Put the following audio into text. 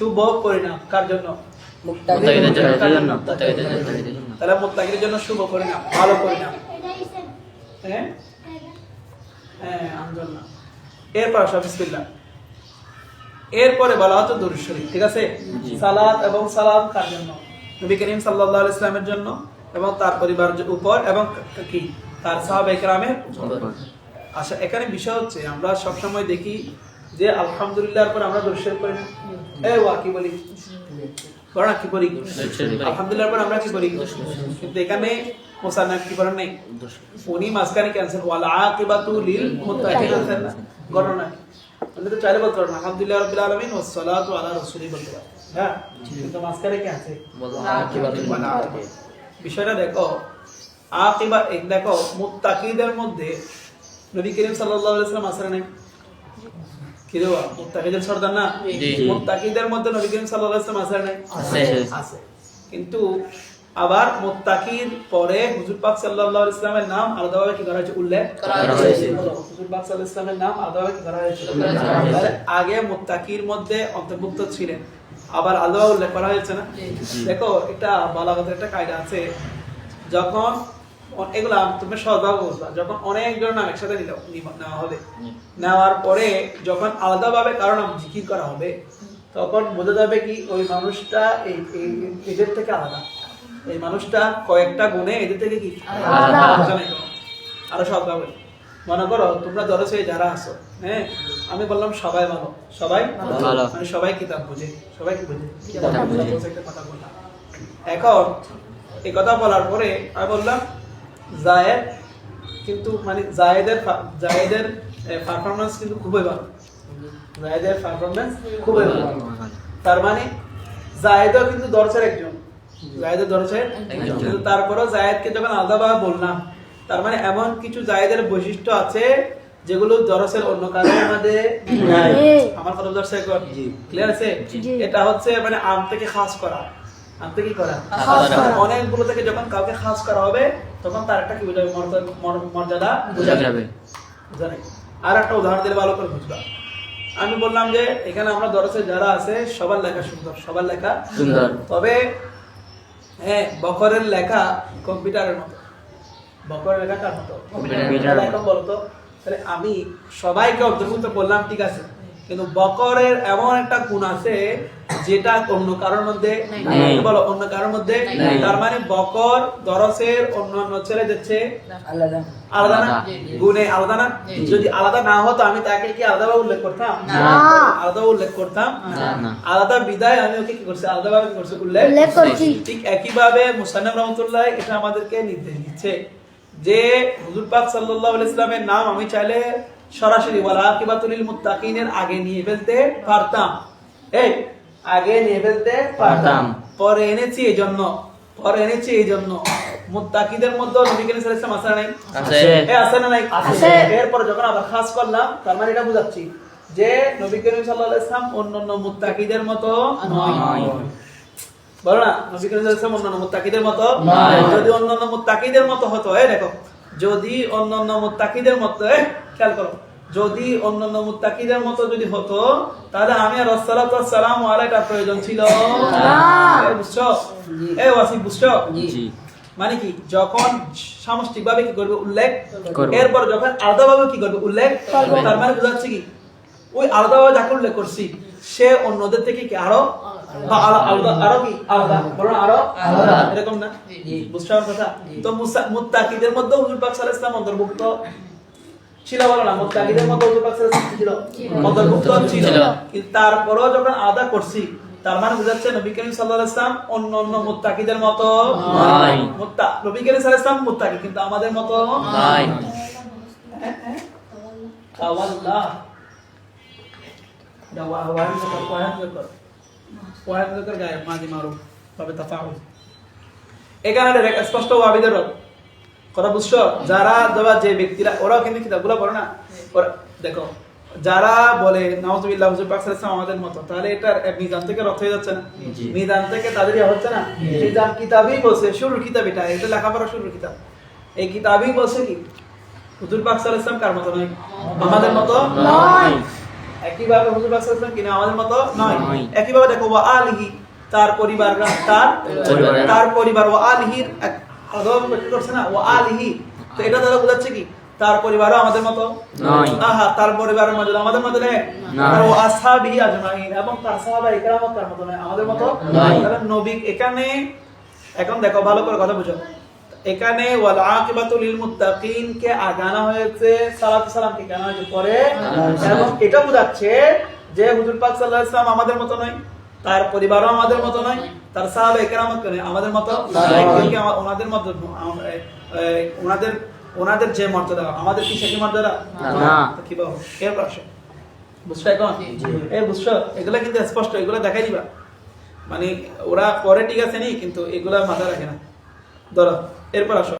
শুভ পরিণাম কার জন্য? মুত্তাকিদের জন্য। তাহলে মুত্তাকিদের জন্য শুভ পরিণাম, ভালো পরিণাম। হ্যাঁ হ্যাঁ আমজন না। এরপর আসো বিসমিল্লাহ। এরপরে বলা হতো দুরূদ শরীফ, ঠিক আছে? সালাত এবং সালাম কার জন্য? নবী করিম সাল্লাল্লাহু আলাইহি ওয়াসাল্লামের জন্য এবং তার পরিবারের উপর এবং কি তার সাহাবায়ে কেরামের উপর। আচ্ছা, এখানে বিষয় হচ্ছে আমরা সব সময় দেখি যে আলহামদুলিল্লাহর পর আমরা দুরূদ শরীফ পড়ি না? ওয়া কি বলি? পড়া কি পড়ি? আলহামদুলিল্লাহর পর আমরা কি পড়ি? কিন্তু এখানে মুসান্নাফ কি করেন নাই? উনি মাঝখানে ক্যান্সেল ওয়াল আকিবাতু লিল মুত্তাকিন আছেন না, ঘটনা আপনি তো চাইলে বলতে পারেন আলহামদুলিল্লাহ রাব্বিল আলামিন ওয়াস সালাতু আলা রাসূলি বলতে পারেন, হ্যাঁ, কিন্তু মাঝখানে কি আছে? বিষয়টা দেখো, আকিবা দেখো মুত্তাকিদের মধ্যে নবী করিম সাল্লাল্লাহু আলাইহি ওয়াসাল্লাম আছেন না? কি রে বাবা, মুত্তাকিদের সর্দার না? মুত্তাকিদের মধ্যে নবী করিম সাল্লাল্লাহু আলাইহি ওয়াসাল্লাম আছেন না? আছে। কিন্তু আবার মুত্তাকির পরে হুজুর পাক সাল্লাল্লাহু আলাইহি ওয়াসাল্লামের নাম আলাদাভাবে কি করা হয়েছে? উল্লেখ করা হয়েছে। হুজুর পাক সাল্লাল্লাহু আলাইহি ওয়াসাল্লামের নাম আলাদাভাবে কি করা হয়েছে? তাহলে আগে মুত্তাকির মধ্যে অন্তর্ভুক্ত ছিলেন, আবার আলাদাভাবে উল্লেখ করা হয়েছে না? দেখো, একটা বালাগতের একটা কায়দা আছে, যখন এগুলা তুমি সহজভাবে বুঝবা, যখন অনেকজন নাম একসাথে নেওয়া হবে, নেওয়ার পরে যখন আলাদাভাবে কারো নাম জিকির করা হবে, তখন বোঝা যাবে কি ওই মানুষটা এদের থেকে আলাদা, এই মানুষটা কয়েকটা গুণে এদের থেকে কি আলাদা। আরো সহজভাবে মনে করো, তোমরা দরসে যারা আছো, হ্যাঁ, আমি বললাম সবাই ভালো, সবাই ভালো, মানে সবাই কিতাব বুঝে, সবাই কি বুঝে কিতাব বুঝে, একটা কথা বললাম। এখন এই কথা বলার পরে আমি বললাম জায়েদ, কিন্তু মানে জায়েদের পারফরম্যান্স কিন্তু খুবই ভালো, জায়েদের পারফরম্যান্স খুবই ভালো। তার মানে জায়েদও কিন্তু দরসের একজন, জায়েদের দরসের একজন, কিন্তু তারপরেও জায়েদকে যখন আলাদাভাবে বললাম, তার মানে এমন কিছু জায়েদের বৈশিষ্ট্য আছে যেগুলো দরসের অন্য কারণের মধ্যে নাই। আমার কথা বুঝতে ক্লিয়ার আছে? এটা হচ্ছে মানে আম থেকে খাস করা, আম থেকে কি করা, অনেকগুলো থেকে যখন কাউকে খাস করা হবে তখন তার একটা কি বোঝাবে, মর্যাদা বোঝা যাবে। আর একটা উদাহরণ দিলে ভালো করে বুঝবা। আমি বললাম যে এখানে আমরা দরসে যারা আছে সবার লেখা সুন্দর, সবার লেখা সুন্দর, তবে হ্যাঁ বকরের লেখা কম্পিউটারের মতো। বকরের লেখা কার মতো? এখন বলো তো, তাহলে আমি সবাইকে অন্তর্ভুক্ত করলাম, ঠিক আছে, কিন্তু বকরের এমন একটা গুণ আছে যেটা অন্য কারোর মধ্যে নেই। বলো, অন্য কারোর মধ্যে নেই। তার মানে বকর দরসের অন্যান্য ছেলেদের চেয়ে আলাদা না, গুণে আলাদা না? যদি আলাদা না হতো আমি তাকে কি আলাদাভাবে উল্লেখ করতাম? আলাদা উল্লেখ করতাম না। আলাদা বিদায় আমি ওকে কি করছি? আলাদাভাবে কি করছি? উল্লেখ করছি। ঠিক একইভাবে মুসান্নাফ রাহমাতুল্লাহ এটা আমাদেরকে নির্দেশ দিচ্ছে যে হুজুর পাক সাল্লাল্লাহু আলাইহি ওয়াসাল্লামের নাম আমি চাইলে সরাসরি ওয়ালা আকিবাতুল লিল মুত্তাকিনের আগে নিয়ে ফেলতে পারতাম, এই আগে নিয়ে ফেলতে পারতাম, পরে এনেছি এই জন্য মুত্তাকিদের মধ্যে নবী করিম সাল্লাল্লাহু আলাইহি ওয়াসাল্লাম আছে, আছে না নাই? আছে। এরপর যখন আবার খাস করলাম, তার মানে এটা বুঝাচ্ছি যে নবী করিম সাল্লাল্লাহু আলাইহি ওয়াসাল্লাম অন্যান্য মুত্তাকিদের মতো নয়। বলো না, নবী করিম সাল্লাল্লাহু আলাইহি ওয়াসাল্লাম অন্যান্য মুত্তাকিদের মতো নয়। যদি অন্যান্য মুত্তাকিদের মতো হতো, দেখো, যদি অন্যান্য মুত্তাকিদের মতো, খেয়াল করো, যদি অন্যান্য মুত্তাকিদের মতো যদি হতো, তাহলে আমি আর রাসূলুল্লাহ সাল্লাল্লাহু আলাইহি ওয়াসাল্লাম প্রয়োজন ছিল না। বুঝছো? ওয়াসি বুঝছো? জি। মানে কি, যখন সামষ্টিকভাবে কি করবে? উল্লেখ। এরপর যখন আলাদাভাবে কি করবে? উল্লেখ। তার মানে বোঝাচ্ছে কি, ওই আলাদাভাবে যাকে উল্লেখ করছি সে অন্যদের থেকে কি আরো আরো কি আলাদা, বলুন আরো আলাদা, এরকম না? বুঝছো আমার কথা? তো মুত্তাকিদের মধ্যে হুজুর পাক সাল্লাল্লাহু আলাইহি ওয়াসাল্লাম অন্তর্ভুক্ত ছিল, বলো না? মুত্তাকিদের মধ্যে হুজুর পাক সাল্লাল্লাহু আলাইহি ওয়াসাল্লাম ছিল, অন্তর্ভুক্ত ছিল, কিন্তু তারপরেও যখন আলাদা করছি, তার মানে বোঝাচ্ছে নবী করিম সাল্লাল্লাহু আলাইহি ওয়াসাল্লাম অন্যান্য মুত্তাকিদের মতো নয়। নবী করিম সাল্লাল্লাহু আলাইহি ওয়াসাল্লাম মুত্তাকি, কিন্তু আমাদের মতো নয়। আল্লাহ দাওয়া ওয়াহিদ গায়ে মাঝি মারুফ তবে তাফাউল, এখানে স্পষ্ট ওয়াবিদের কথা বুঝছো? যারা দেওয়া যে ব্যক্তিরা, ওরাও কিন্তু কিতাবগুলো পড়ে না, ওরা দেখো যারা বলে নাউজুবিল্লাহ হুজুর পাক সাল্লাল্লাহু আলাইহি ওয়াসাল্লাম আমাদের মতো, তাহলে এটা মিজান থেকে রদ হয়ে যাচ্ছে না? মিজান থেকে তাদের হচ্ছে না? মিজান কিতাবই বলছে, শুরুর কিতাব এটা লেখাপড়া শুরুর কিতাব, এই কিতাবই বলছে কি হুজুর পাক সাল্লাল্লাহু আলাইহি ওয়াসাল্লাম কার মতো নয়? আমাদের মতো নয়। একইভাবে হুজুর পাক সাল্লাল্লাহু আলাইহি ওয়াসাল্লাম কিনা আমাদের মতো নয়। নয়। একইভাবে দেখো ওয়া আলিহি, তার পরিবাররা, তার পরিবার, ওয়া আলিহির এক আলাদা ব্যাখ্যা করছে না, ওয়া আলিহি, তো এটা দ্বারা বোঝাচ্ছে কি তার পরিবারও আমাদের মতো নয়। আহা, তার পরিবারের মধ্যে আমাদের মতো নেই, নয়। ও আসহাবিহি আজমাইন, এবং তার সাহাবায়ে কেরাম তার মতো নয়, আমাদের মতো নয়। তাহলে নবী এখানে, এখন দেখো ভালো করে কথা বুঝো, এখানে ওয়াল আকিবাতু লিল মুত্তাকিন কে আগানা হয়েছে, সালাতু সালাম কে আগানা হয়েছে পরে, এবং এটা বোঝাচ্ছে যে হুজুর পাক সাল্লাল্লাহু আলাইহি ওয়াসাল্লাম আমাদের মতো নয়, তার পরিবারও আমাদের মতো নয়, তার সাহাবায়ে কেরাম আমাদের মতো নয়, কিন্তু ওনাদের মতো ওনাদের ওনাদের যে মর্যাদা, আমাদের কি সেই মর্যাদা না। তো কি বল এর প্রশ্ন বুঝছো এখন? এই বুঝছো, এগুলা কিন্তু স্পষ্ট, এগুলা দেখাই দিবা, মানে ওরা পরে ঠিক আছে নি, কিন্তু এগুলা মাথা রাখে না। ধরো এরপর আসো।